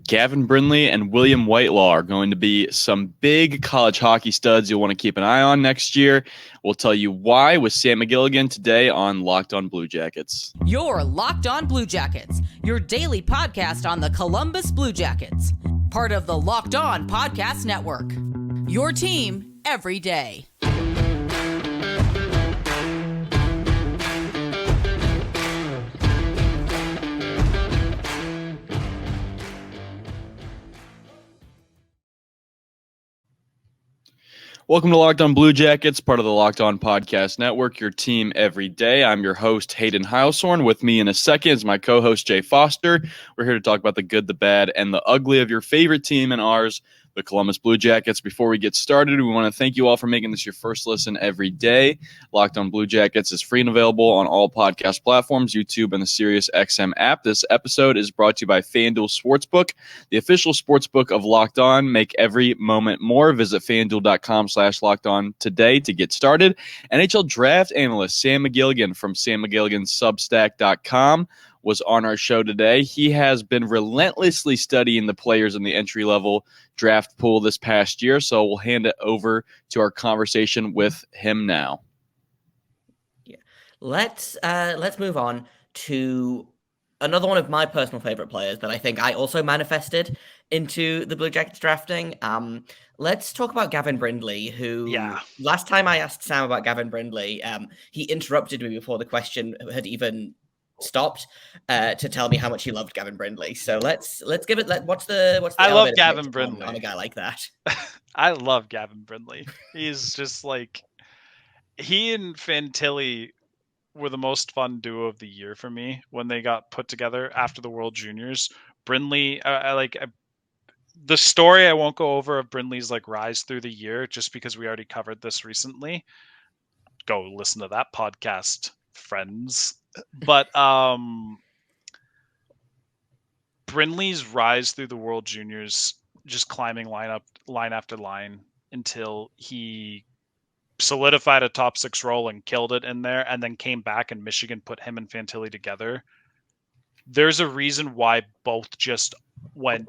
Gavin Brindley and William Whitelaw are going to be some big college hockey studs you'll want to keep an eye on next year. We'll tell you why with Sam McGilligan today on Locked On Blue Jackets. You're Locked On Blue Jackets, your daily podcast on the Columbus Blue Jackets, part of the Locked On Podcast Network. Your team every day. Welcome to Locked On Blue Jackets, part of the Locked On Podcast Network, your team every day. I'm your host, Hayden Heilshorn. With me in a second is my co-host, Jay Foster. We're here to talk about the good, the bad, and the ugly of your favorite team and ours, the Columbus Blue Jackets. Before we get started, we want to thank you all for making this your first listen every day. Locked On Blue Jackets is free and available on all podcast platforms, YouTube, and the SiriusXM app. This episode is brought to you by FanDuel Sportsbook, the official sportsbook of Locked On. Make every moment more. Visit FanDuel.com/LockedOn today to get started. NHL draft analyst Sam McGilligan from SamMcGilliganSubstack.com was on our show today. He has been relentlessly studying the players in the entry-level draft pool this past year, so we'll hand it over to our conversation with him now. Yeah, let's move on to another one of my personal favorite players that I think I also manifested into the Blue Jackets drafting. Let's talk about Gavin Brindley, who last time I asked Sam about Gavin Brindley, he interrupted me before the question had even stopped to tell me how much he loved Gavin Brindley. So let's give it. What's the I love Gavin Brindley on a guy like that. I love Gavin Brindley. He's just like, he and Fantilli were the most fun duo of the year for me when they got put together after the World Juniors. Brindley, the story I won't go over of Brindley's like rise through the year, just because we already covered this recently. Go listen to that podcast, friends. But Brindley's rise through the World Juniors, just climbing line after line until he solidified a top 6 role and killed it in there, and then came back and Michigan put him and Fantilli together. There's a reason why both just went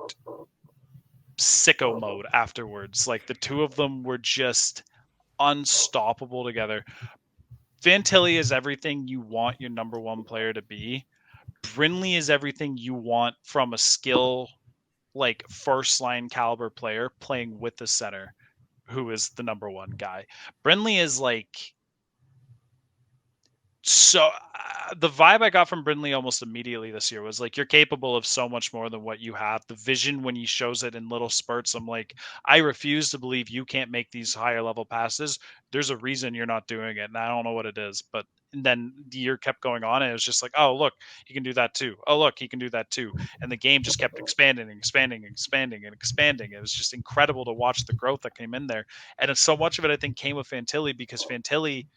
sicko mode afterwards. Like, the two of them were just unstoppable together. Fantilli is everything you want your number one player to be. Brindley is everything you want from a skill, like first line caliber player playing with the center, who is the number one guy. Brindley is like, so the vibe I got from Brindley almost immediately this year was like, you're capable of so much more than what you have. The vision when he shows it in little spurts, I'm like, I refuse to believe you can't make these higher level passes. There's a reason you're not doing it, and I don't know what it is. But then the year kept going on, and it was just like, oh, look, he can do that too. Oh, look, he can do that too. And the game just kept expanding and expanding and expanding and expanding. It was just incredible to watch the growth that came in there. And so much of it, I think, came with Fantilli, because Fantilli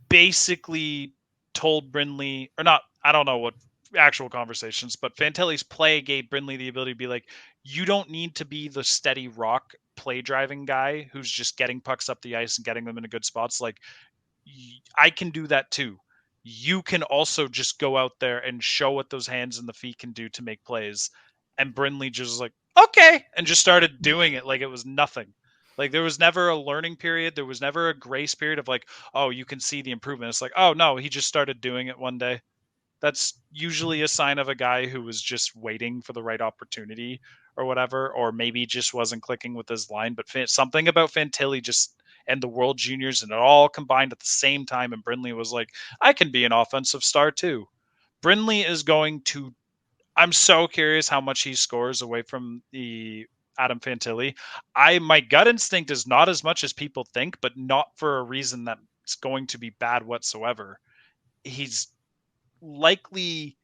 basically told Brindley, or not, I don't know what actual conversations, but Fantilli's play gave Brindley the ability to be like, you don't need to be the steady rock play driving guy who's just getting pucks up the ice and getting them into good spots. Like, I can do that too. You can also just go out there and show what those hands and the feet can do to make plays. And Brindley just was like, okay, and just started doing it like it was nothing. Like, there was never a learning period. There was never a grace period of like, oh, you can see the improvement. It's like, oh, no, he just started doing it one day. That's usually a sign of a guy who was just waiting for the right opportunity or whatever, or maybe just wasn't clicking with his line. But something about Fantilli just and the World Juniors, and it all combined at the same time. And Brindley was like, I can be an offensive star too. Brindley is going to, I'm so curious how much he scores away from the Adam Fantilli. My gut instinct is not as much as people think, but not for a reason that's going to be bad whatsoever. He's likely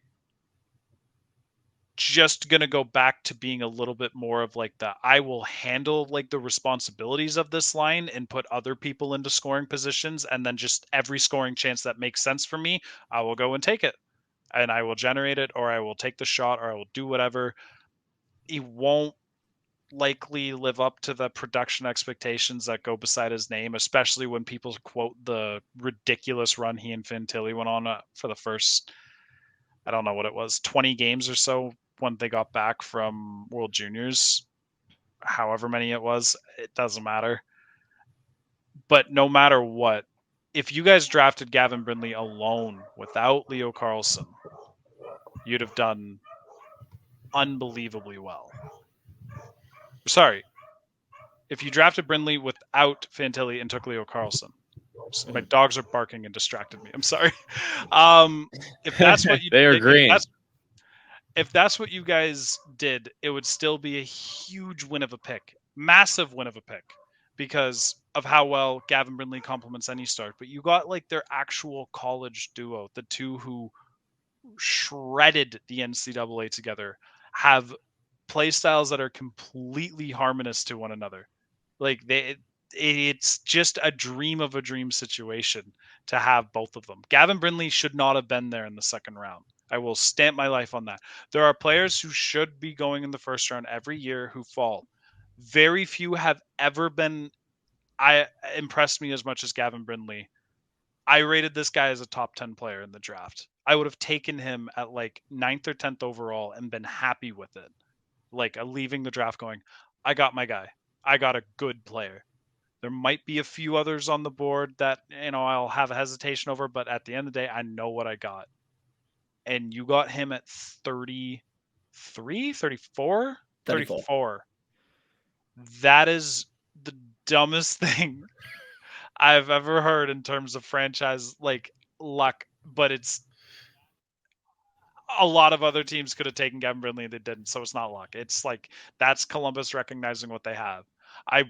just going to go back to being a little bit more of like I will handle like the responsibilities of this line and put other people into scoring positions, and then just every scoring chance that makes sense for me, I will go and take it, and I will generate it, or I will take the shot, or I will do whatever. He won't likely live up to the production expectations that go beside his name, especially when people quote the ridiculous run he and Fantilli went on for the first, I don't know what it was, 20 games or so when they got back from World Juniors, however many it was, it doesn't matter. But no matter what, if you guys drafted Gavin Brindley alone without Leo Carlson, you'd have done unbelievably well. Sorry. If you drafted Brindley without Fantilli and took Leo Carlson, my dogs are barking and distracted me. I'm sorry. If that's what you They are green. If that's what you guys did, it would still be a huge win of a pick, massive win of a pick, because of how well Gavin Brindley complements any start. But you got like their actual college duo, the two who shredded the NCAA together, have play styles that are completely harmonious to one another. Like it's just a dream of a dream situation to have both of them. Gavin Brindley should not have been there in the second round. I will stamp my life on that. There are players who should be going in the first round every year who fall. Very few have ever been impressed me as much as Gavin Brindley. I rated this guy as a top 10 player in the draft. I would have taken him at like 9th or 10th overall and been happy with it. Like leaving the draft going, I got my guy. I got a good player. There might be a few others on the board that, I'll have a hesitation over, but at the end of the day, I know what I got. And you got him at 33, 34? 34. That is the dumbest thing I've ever heard in terms of franchise luck, but it's a lot of other teams could have taken Gavin Brindley and they didn't, so it's not luck. It's like that's Columbus recognizing what they have. I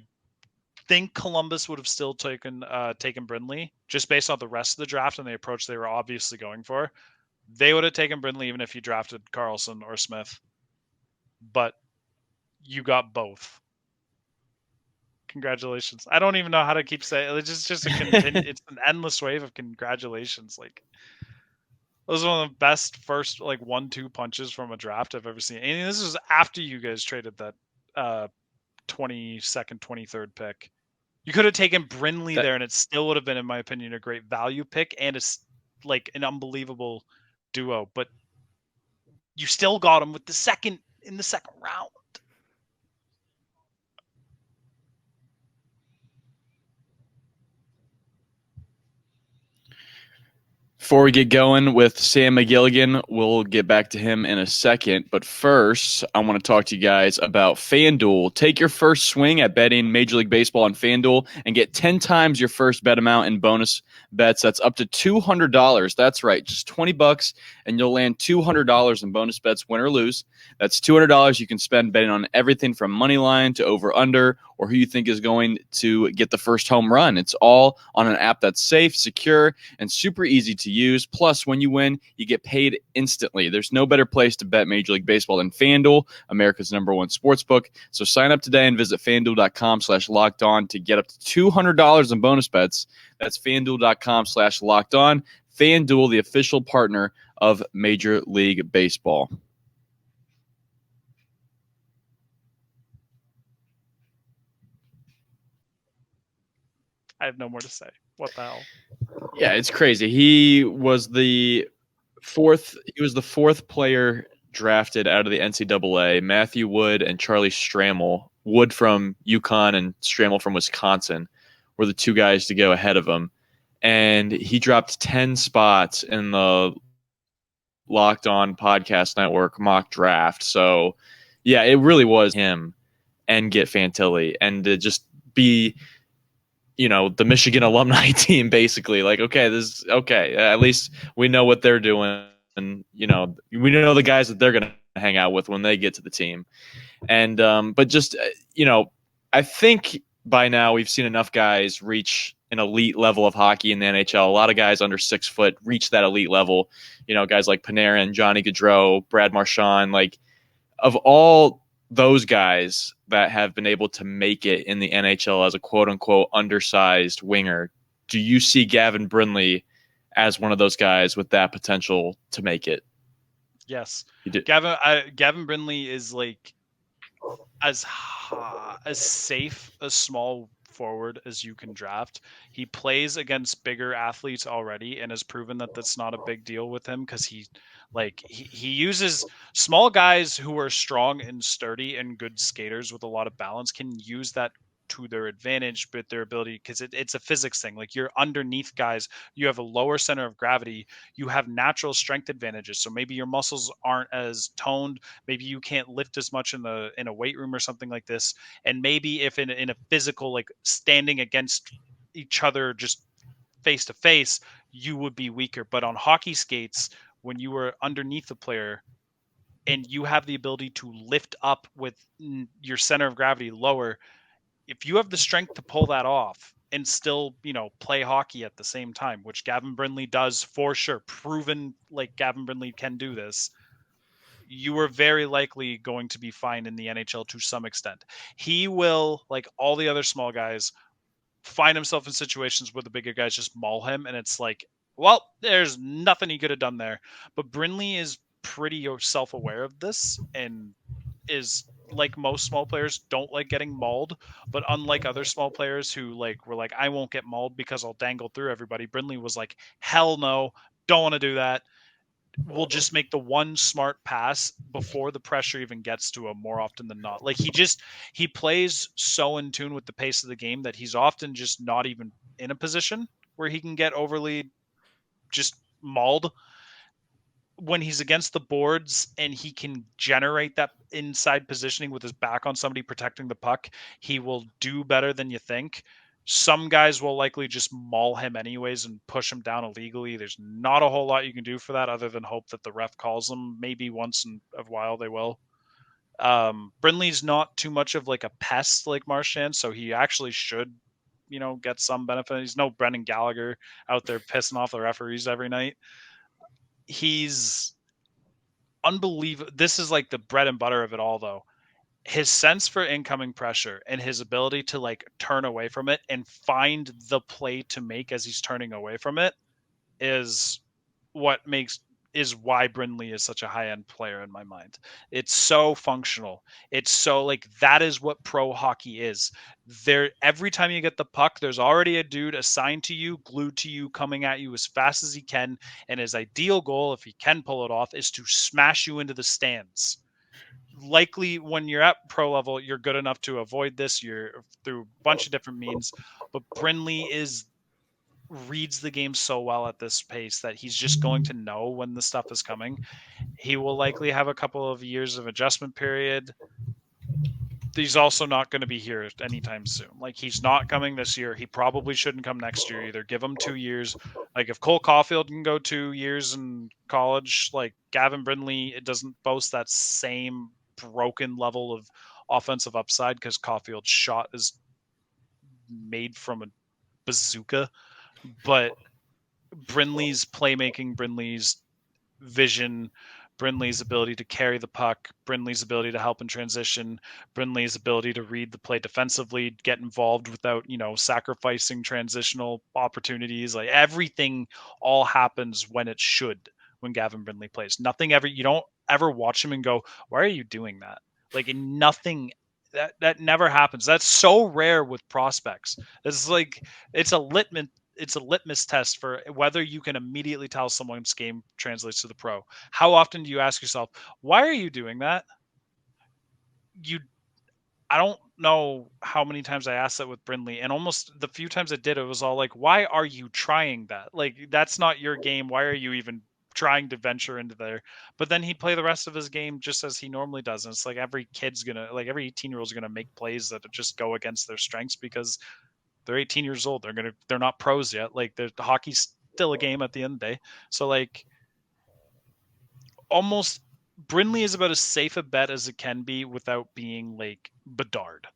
think Columbus would have still taken Brindley just based on the rest of the draft and the approach they were obviously going for. They would have taken Brindley even if you drafted Carlson or Smith, but you got both. Congratulations. I don't even know how to keep saying it. It's just it's an endless wave of congratulations. Like, those are one of the best first 1-2 punches from a draft I've ever seen. And this was after you guys traded that 22nd, 23rd pick. You could have taken Brindley there, and it still would have been, in my opinion, a great value pick and an unbelievable duo. But you still got him with the second round. Before we get going with Sam McGilligan, we'll get back to him in a second. But first, I want to talk to you guys about FanDuel. Take your first swing at betting Major League Baseball on FanDuel and get 10 times your first bet amount in bonus bets. That's up to $200. That's right, just $20, and you'll land $200 in bonus bets, win or lose. That's $200 you can spend betting on everything from money line to over/under, or who you think is going to get the first home run. It's all on an app that's safe, secure, and super easy to use. Plus, when you win, you get paid instantly. There's no better place to bet Major League Baseball than FanDuel, America's #1 sportsbook. So sign up today and visit FanDuel.com/lockedon to get up to $200 in bonus bets. That's FanDuel.com/lockedon. FanDuel, the official partner of Major League Baseball. I have no more to say. What the hell? Yeah, it's crazy. He was the fourth player drafted out of the NCAA. Matthew Wood and Charlie Stramel. Wood from UConn and Stramel from Wisconsin were the two guys to go ahead of him. And he dropped 10 spots in the Locked On Podcast Network mock draft. So, yeah, it really was him and get Fantilli. And to just be the Michigan alumni team, basically. At least we know what they're doing. And, we know the guys that they're going to hang out with when they get to the team. And, but just, I think by now we've seen enough guys reach an elite level of hockey in the NHL. A lot of guys under 6 foot reach that elite level. Guys like Panarin, Johnny Gaudreau, Brad Marchand, of all those guys that have been able to make it in the NHL as a quote-unquote undersized winger, do you see Gavin Brindley as one of those guys with that potential to make it? Yes. Gavin Brindley is as safe a small forward as you can draft. He plays against bigger athletes already and has proven that that's not a big deal with him because he Like he uses small guys who are strong and sturdy and good skaters with a lot of balance can use that to their advantage, but their ability, because it's a physics thing. Like you're underneath guys, you have a lower center of gravity, you have natural strength advantages. So maybe your muscles aren't as toned, maybe you can't lift as much in a weight room or something like this. And maybe if in a physical, like standing against each other just face to face, you would be weaker. But on hockey skates, when you were underneath the player and you have the ability to lift up with your center of gravity lower, if you have the strength to pull that off and still, play hockey at the same time, which Gavin Brindley does for sure, proven like Gavin Brindley can do this, you are very likely going to be fine in the NHL to some extent. He will, like all the other small guys, find himself in situations where the bigger guys just maul him, and it's like, well, there's nothing he could have done there. But Brindley is pretty self-aware of this and is, like most small players, don't like getting mauled. But unlike other small players who were like, I won't get mauled because I'll dangle through everybody, Brindley was like, hell no, don't want to do that. Will just make the one smart pass before the pressure even gets to him more often than not. Like he plays so in tune with the pace of the game that he's often just not even in a position where he can get overly just mauled. When he's against the boards and he can generate that inside positioning with his back on somebody protecting the puck, he will do better than you think. Some guys will likely just maul him anyways and push him down illegally. There's not a whole lot you can do for that other than hope that the ref calls them. Maybe once in a while they will. Brindley's not too much of like a pest like Marchand, so he actually should, get some benefit. He's no Brendan Gallagher out there pissing off the referees every night. He's unbelievable. This is like the bread and butter of it all, though. His sense for incoming pressure and his ability to turn away from it and find the play to make as he's turning away from it is why Brindley is such a high-end player in my mind. It's so functional. It's so that is what pro hockey is. There, every time you get the puck, there's already a dude assigned to you, glued to you, coming at you as fast as he can. And his ideal goal, if he can pull it off, is to smash you into the stands. Likely when you're at pro level, you're good enough to avoid this. You're through a bunch of different means, but Brindley reads the game so well at this pace that he's just going to know when the stuff is coming. He will likely have a couple of years of adjustment period. He's also not going to be here anytime soon. He's not coming this year. He probably shouldn't come next year either. Give him 2 years. If Cole Caulfield can go 2 years in college, Gavin Brindley, it doesn't boast that same broken level of offensive upside because Caulfield's shot is made from a bazooka. But Brindley's playmaking, Brindley's vision, Brindley's ability to carry the puck, Brindley's ability to help in transition, Brindley's ability to read the play defensively, get involved without, sacrificing transitional opportunities. Everything all happens when it should when Gavin Brindley plays. You don't ever watch him and go, why are you doing that? Nothing. That never happens. That's so rare with prospects. It's a litmus test for whether you can immediately tell someone's game translates to the pro. How often do you ask yourself, why are you doing that? I don't know how many times I asked that with Brindley, and almost the few times I did, it was all why are you trying that? That's not your game. Why are you even trying to venture into there? But then he'd play the rest of his game just as he normally does. And it's every 18-year-old's gonna make plays that just go against their strengths because they're 18 years old. They're not pros yet. Hockey's still a game at the end of the day. So almost Brindley is about as safe a bet as it can be without being Bedard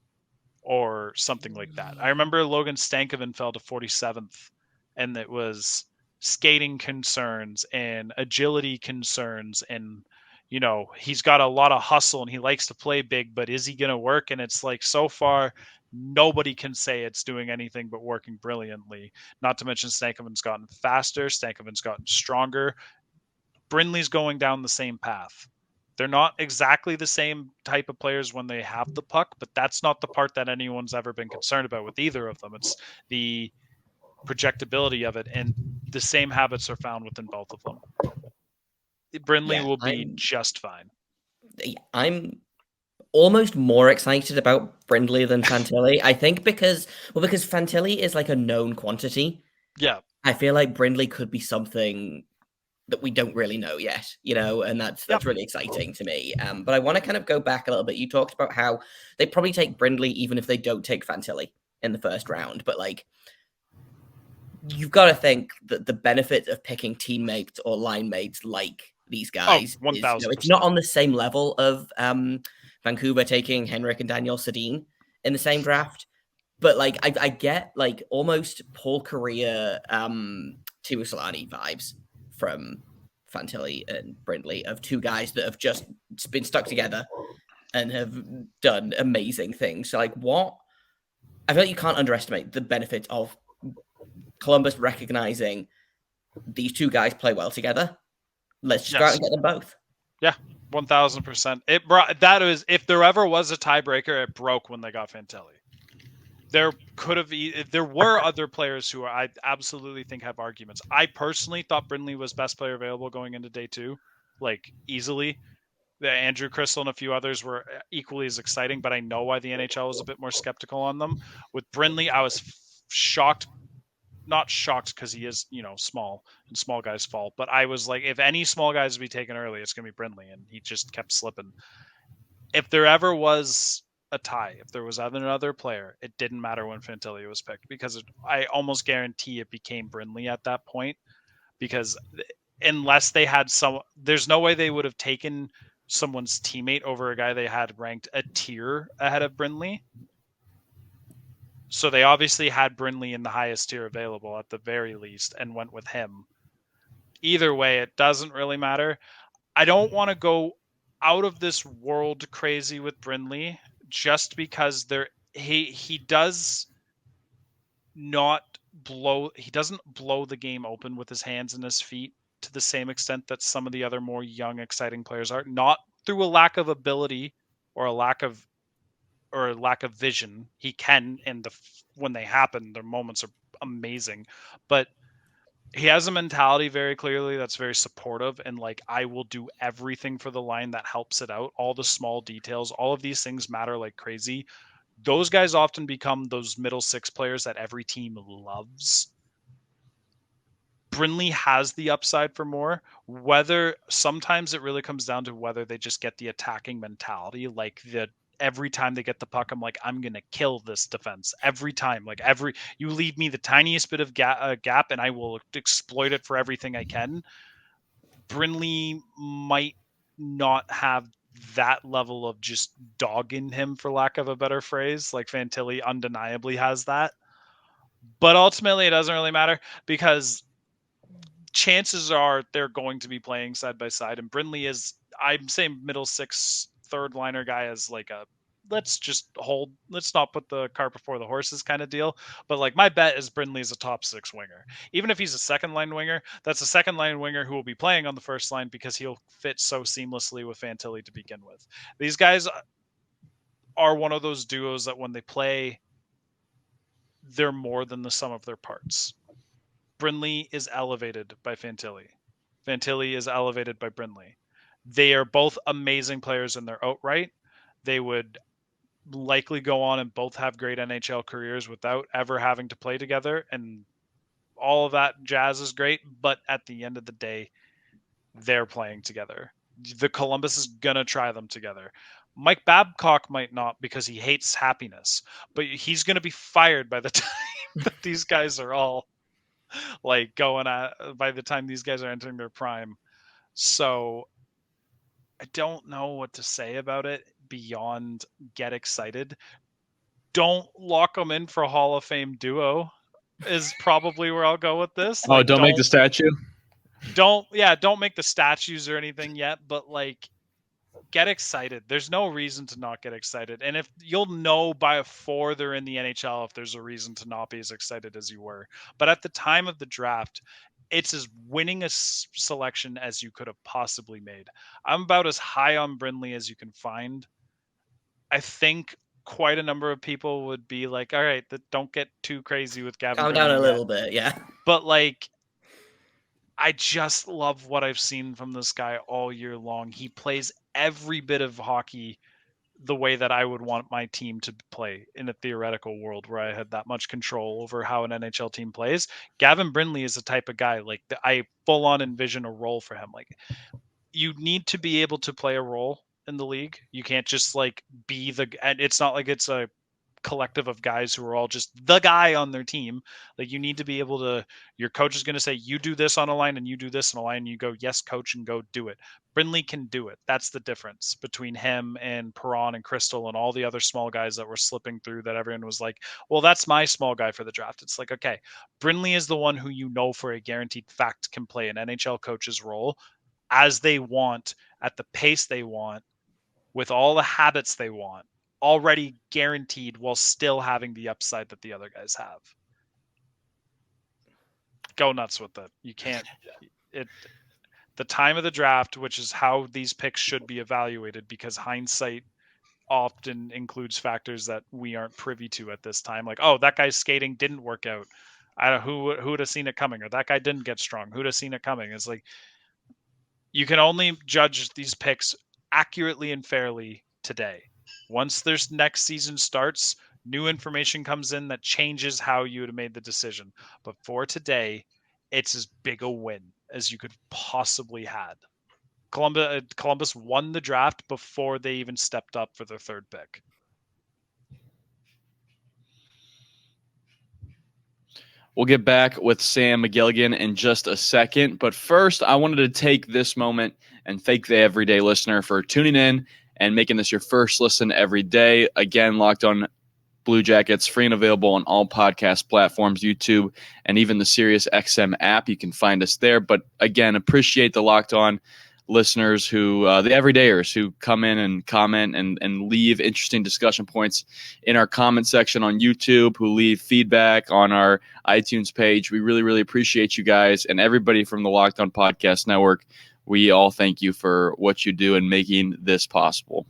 or something like that. I remember Logan Stankoven fell to 47th, and it was skating concerns and agility concerns, and he's got a lot of hustle and he likes to play big, but is he going to work? And it's so far nobody can say it's doing anything but working brilliantly. Not to mention Stankoven's gotten faster, Stankoven's gotten stronger. Brindley's going down the same path. They're not exactly the same type of players when they have the puck, but that's not the part that anyone's ever been concerned about with either of them. It's the projectability of it, and the same habits are found within both of them. Brindley will be just fine. I'm almost more excited about Brindley than Fantilli. I think because Fantilli is like a known quantity. Yeah. I feel like Brindley could be something that we don't really know yet, and that's really exciting to me. But I want to kind of go back a little bit. You talked about how they probably take Brindley even if they don't take Fantilli in the first round, but like you've got to think that the benefit of picking teammates or line mates like these guys is, 1,000%. It's not on the same level of Vancouver taking Henrik and Daniel Sedin in the same draft. But like I get like almost Paul Kariya, Timu Solani vibes from Fantilli and Brindley of two guys that have just been stuck together and have done amazing things. So like I feel like you can't underestimate the benefit of Columbus recognizing these two guys play well together. Let's just go out and get them both. Yeah, 1,000%. It brought if there ever was a tiebreaker, it broke when they got Fantilli. There were other players who I absolutely think have arguments. I personally thought Brindley was best player available going into day 2, like easily. Andrew Crystal and a few others were equally as exciting, but I know why the NHL was a bit more skeptical on them. With Brindley, I was shocked. Not shocked because he is, small and small guys fall, but I was like, if any small guys to be taken early, it's going to be Brindley, and he just kept slipping. If there ever was a tie, if there was another player, it didn't matter when Fantilli was picked because I almost guarantee it became Brindley at that point, because unless they had there's no way they would have taken someone's teammate over a guy they had ranked a tier ahead of Brindley. So they obviously had Brindley in the highest tier available at the very least and went with him. Either way, it doesn't really matter. I don't want to go out of this world crazy with Brindley just because he doesn't blow the game open with his hands and his feet to the same extent that some of the other more young, exciting players are. Not through a lack of ability or a lack of vision. He can, and when they happen, their moments are amazing. But he has a mentality very clearly that's very supportive, and like, I will do everything for the line that helps it out. All the small details, all of these things matter like crazy. Those guys often become those middle six players that every team loves. Brindley has the upside for more. Whether sometimes it really comes down to whether they just get the attacking mentality, like every time they get the puck, I'm like, I'm going to kill this defense every time. Like you leave me the tiniest bit of gap and I will exploit it for everything I can. Brindley might not have that level of just dog in him, for lack of a better phrase. Like Fantilli undeniably has that. But ultimately it doesn't really matter because chances are they're going to be playing side by side. And Brindley is, I'm saying middle six, third liner guy as like a, let's not put the cart before the horses kind of deal. But like, my bet is Brindley is a top 6 winger. Even if he's a second line winger, that's a second line winger who will be playing on the first line because he'll fit so seamlessly with Fantilli to begin with. These guys are one of those duos that when they play, they're more than the sum of their parts. Brindley is elevated by Fantilli. Fantilli is elevated by Brindley. They are both amazing players in their outright. They would likely go on and both have great NHL careers without ever having to play together, and all of that jazz is great, but at the end of the day, they're playing together. The Columbus is going to try them together. Mike Babcock might not because he hates happiness, but he's going to be fired by the time that these guys are all like by the time these guys are entering their prime. So I don't know what to say about it beyond get excited. Don't lock them in for a Hall of Fame duo is probably where I'll go with this. Like, don't make the statue. Don't make the statues or anything yet, but like, get excited. There's no reason to not get excited. And if you'll know before they're in the NHL, if there's a reason to not be as excited as you were. But at the time of the draft, it's as winning a selection as you could have possibly made. I'm about as high on Brindley as you can find. I think quite a number of people would be like, all right, don't get too crazy with Gavin Calm Brindley down a little bit, yeah. But like, I just love what I've seen from this guy all year long. He plays every bit of hockey the way that I would want my team to play in a theoretical world where I had that much control over how an NHL team plays. Gavin Brindley is the type of guy, like, I full on envision a role for him. Like, you need to be able to play a role in the league. You can't just like be and it's not like it's a collective of guys who are all just the guy on their team. Like, you need to be able to, your coach is going to say, you do this on a line and you do this on a line, and you go, yes, coach, and go do it. Brindley can do it. That's the difference between him and Perron and Crystal and all the other small guys that were slipping through that everyone was like, well, that's my small guy for the draft. It's like, okay, Brindley is the one who you know for a guaranteed fact can play an NHL coach's role as they want, at the pace they want, with all the habits they want, already guaranteed, while still having the upside that the other guys have. Go nuts with it. You can't. The time of the draft, which is how these picks should be evaluated, because hindsight often includes factors that we aren't privy to at this time. Like, oh, that guy's skating didn't work out. I don't who would have seen it coming, or that guy didn't get strong. Who'd have seen it coming? It's like, you can only judge these picks accurately and fairly today. Once there's next season starts, new information comes in that changes how you would have made the decision. But for today, it's as big a win as you could possibly had. Columbus won the draft before they even stepped up for their third pick. We'll get back with Sam McGilligan in just a second. But first, I wanted to take this moment and thank the everyday listener for tuning in and making this your first listen every day. Again, Locked On Blue Jackets, free and available on all podcast platforms, YouTube, and even the Sirius XM app. You can find us there. But again, appreciate the Locked On listeners who, the everydayers who come in and comment and leave interesting discussion points in our comment section on YouTube, who leave feedback on our iTunes page. We really, really appreciate you guys, and everybody from the Locked On Podcast Network. We all thank you for what you do in making this possible.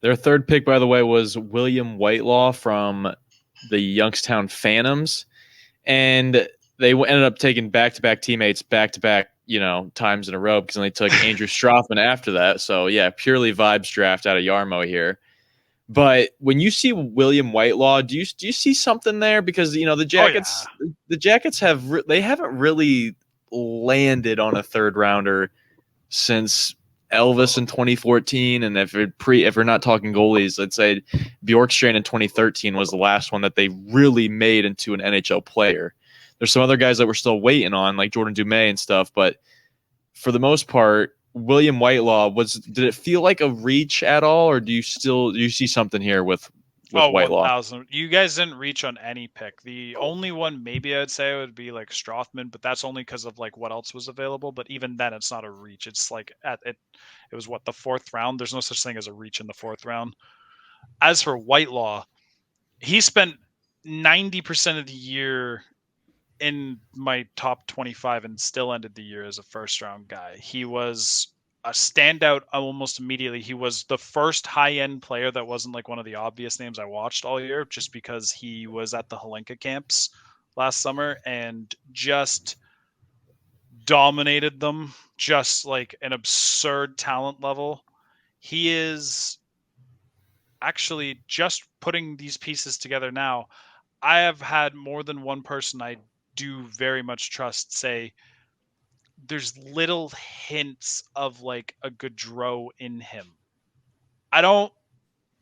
Their third pick, by the way, was William Whitelaw from the Youngstown Phantoms. And they ended up taking back-to-back teammates back-to-back, times in a row, because they took Andrew Strothman after that. So, yeah, purely vibes draft out of Yarmo here. But when you see William Whitelaw, do you see something there? Because, the Jackets, the Jackets haven't really landed on a third rounder since Elvis in 2014, and if we're not talking goalies, let's say Bjorkstrand in 2013 was the last one that they really made into an NHL player. There's some other guys that we're still waiting on, like Jordan Dumais and stuff, but for the most part, William Whitelaw did it feel like a reach at all, or do you see something here with Whitelaw? 1,000. You guys didn't reach on any pick. The only one maybe I'd say would be like Strothman, but that's only because of like what else was available. But even then, it's not a reach. It's like it was the fourth round. There's no such thing as a reach in the fourth round. As for Whitelaw, he spent 90% of the year in my top 25 and still ended the year as a first round guy. He was a standout almost immediately. He was the first high-end player that wasn't like one of the obvious names I watched all year, just because he was at the Hlinka camps last summer and just dominated them, just like an absurd talent level. He is actually, just putting these pieces together now, I have had more than one person I do very much trust say there's little hints of like a Gaudreau in him. I don't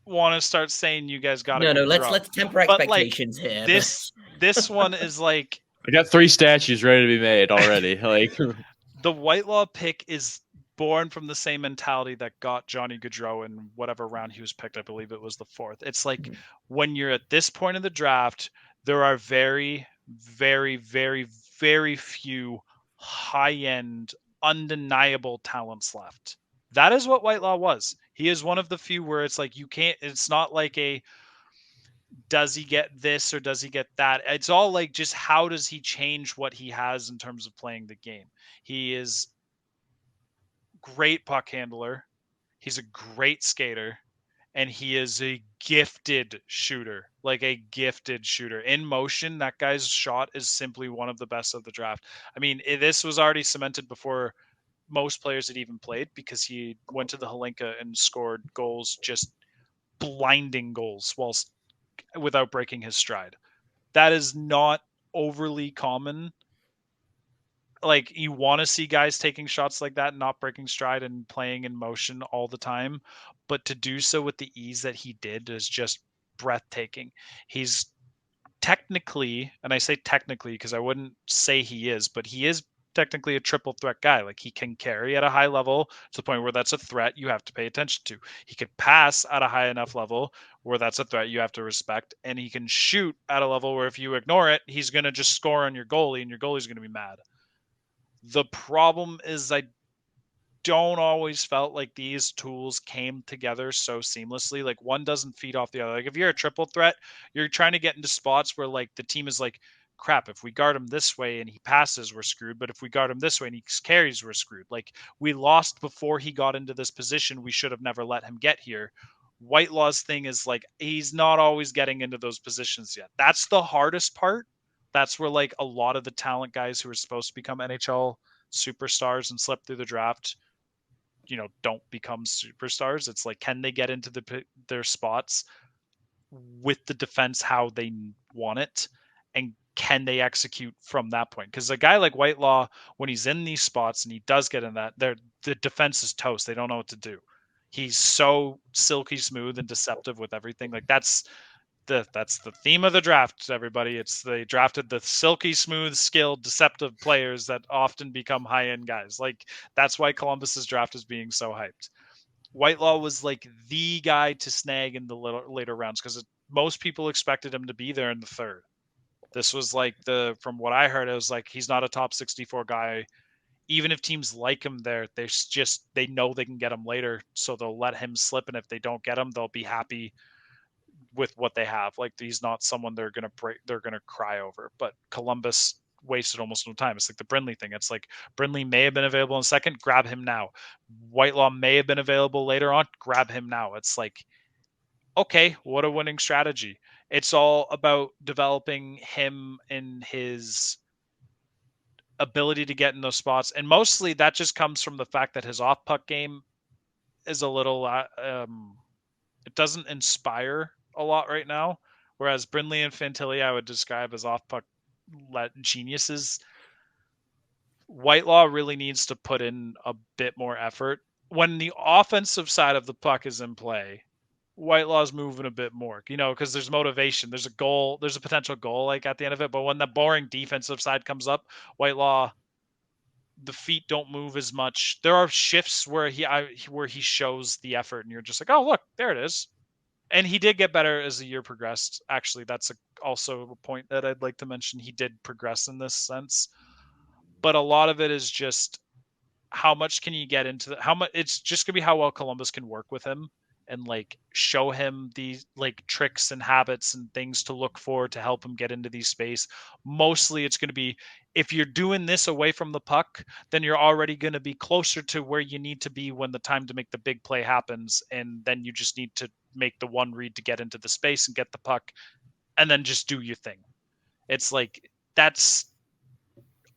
want to start saying you guys got no. Let's temper expectations here. This one is like, I got 3 statues ready to be made already. Like the Whitelaw pick is born from the same mentality that got Johnny Gaudreau in whatever round he was picked. I believe it was the 4th. It's like when you're at this point of the draft, there are very, very, very, very few high-end, undeniable talents left. That is what Whitelaw was. He is one of the few where it's like it's not like does he get this or does he get that? It's all like, just how does he change what he has in terms of playing the game? He is great puck handler. He's a great skater. and he is a gifted shooter, like a gifted shooter. In motion, that guy's shot is simply one of the best of the draft. I mean, this was already cemented before most players had even played, because he went to the Hlinka and scored goals, just blinding goals, whilst without breaking his stride. That is not overly common. Like, you want to see guys taking shots like that and not breaking stride and playing in motion all the time, but to do so with the ease that he did is just breathtaking. He's technically, and I say technically because I wouldn't say he is, but he is technically a triple threat guy. Like, he can carry at a high level to the point where that's a threat you have to pay attention to. He could pass at a high enough level where that's a threat you have to respect, and he can shoot at a level where if you ignore it, he's going to just score on your goalie, and your goalie's going to be mad. The problem is I don't always felt like these tools came together so seamlessly. Like, one doesn't feed off the other. Like, if you're a triple threat, you're trying to get into spots where, like, the team is like, crap, if we guard him this way and he passes, we're screwed. But if we guard him this way and he carries, we're screwed. Like, we lost before he got into this position. We should have never let him get here. Whitelaw's thing is, like, he's not always getting into those positions yet. That's the hardest part. That's where, like, a lot of the talent guys who are supposed to become NHL superstars and slip through the draft, don't become superstars. It's like, can they get into their spots with the defense how they want it, and can they execute from that point? Because a guy like Whitelaw, when he's in these spots and he does get in that, the defense is toast. They don't know what to do. He's so silky smooth and deceptive with everything. Like, that's the theme of the draft, everybody. They drafted the silky smooth, skilled, deceptive players that often become high-end guys. Like, that's why Columbus's draft is being so hyped. Whitelaw was like the guy to snag in the later rounds, because most people expected him to be there in the third. This was like, from what I heard, it was like, he's not a top 64 guy. Even if teams like him there, they know they can get him later, so they'll let him slip. And if they don't get him, they'll be happy with what they have. Like, he's not someone they're gonna cry over. But Columbus wasted almost no time. It's like the Brindley thing. It's like, Brindley may have been available in second, grab him now. Whitelaw may have been available later on, grab him now. It's like, okay, what a winning strategy. It's all about developing him and his ability to get in those spots, and mostly that just comes from the fact that his off puck game is a little it doesn't inspire a lot right now. Whereas Brindley and Fantilli, I would describe as off puck geniuses. Whitelaw really needs to put in a bit more effort. When the offensive side of the puck is in play, Whitelaw's moving a bit more, because there's motivation, there's a goal, there's a potential goal like at the end of it. But when the boring defensive side comes up, Whitelaw, the feet don't move as much. There are shifts where he shows the effort, and you're just like, oh, look, there it is. And he did get better as the year progressed. Actually, that's also a point that I'd like to mention. He did progress in this sense, but a lot of it is just how much can you get into how much. It's just gonna be how well Columbus can work with him and, like, show him these, like, tricks and habits and things to look for to help him get into these space. Mostly it's going to be, if you're doing this away from the puck, then you're already going to be closer to where you need to be when the time to make the big play happens. And then you just need to make the one read to get into the space and get the puck, and then just do your thing. It's like, that's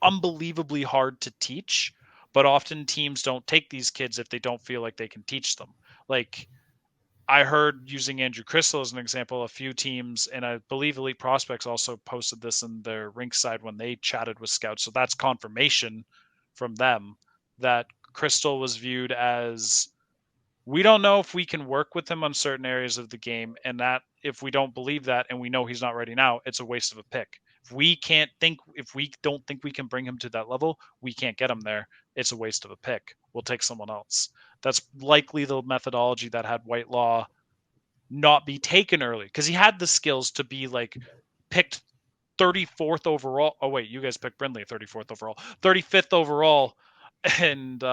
unbelievably hard to teach, but often teams don't take these kids if they don't feel like they can teach them. Like, I heard, using Andrew Crystal as an example, a few teams, and I believe Elite Prospects also posted this in their rink side when they chatted with scouts. So that's confirmation from them that Crystal was viewed as, we don't know if we can work with him on certain areas of the game, and that if we don't believe that and we know he's not ready now, it's a waste of a pick. If we don't think we can bring him to that level, we can't get him there. It's a waste of a pick. We'll take someone else. That's likely the methodology that had Whitelaw not be taken early, because he had the skills to be, like, picked 34th overall. Oh wait, you guys picked Brindley 34th overall, 35th overall, and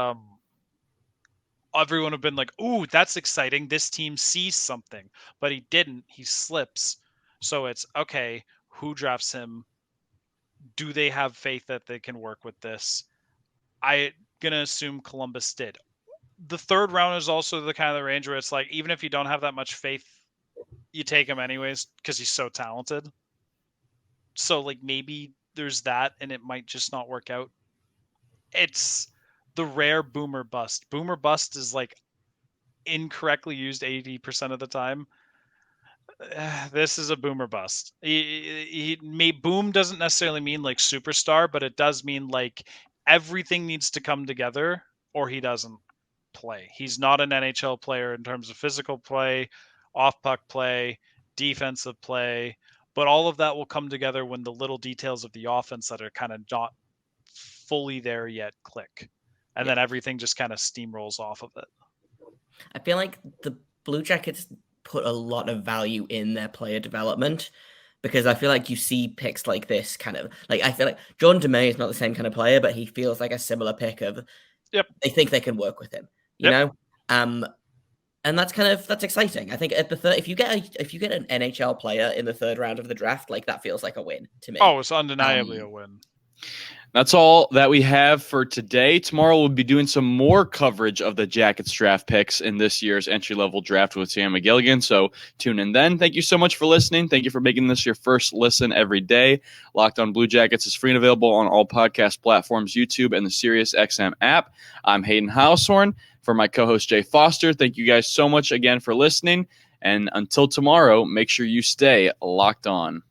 everyone have been like, ooh, that's exciting. This team sees something, but he didn't. He slips. So it's, okay, who drafts him? Do they have faith that they can work with this? I'm going to assume Columbus did. the third round is also the kind of the range where it's like, even if you don't have that much faith, you take him anyways because he's so talented. So like maybe there's that, and it might just not work out. It's the rare boomer bust. Boomer bust is like incorrectly used 80% of the time. This is a boomer bust. Boom doesn't necessarily mean like superstar, but it does mean like everything needs to come together or he doesn't play. He's not an NHL player in terms of physical play, off puck play, defensive play, but all of that will come together when the little details of the offense that are kind of not fully there yet click. And then everything just kind of steamrolls off of it. I feel like the Blue Jackets put a lot of value in their player development, because I feel like you see picks like this kind of like, I feel like Jordan DeMay is not the same kind of player, but he feels like a similar pick of they think they can work with him, you know? And that's exciting. I think at the third, if you get an NHL player in the third round of the draft, like that feels like a win to me. Oh, it's undeniably a win. That's all that we have for today. Tomorrow we'll be doing some more coverage of the Jackets draft picks in this year's entry-level draft with Sam McGilligan, so tune in then. Thank you so much for listening. Thank you for making this your first listen every day. Locked on Blue Jackets is free and available on all podcast platforms, YouTube, and the SiriusXM app. I'm Hayden Heilshorn. For my co-host Jay Foster, thank you guys so much again for listening. And until tomorrow, make sure you stay locked on.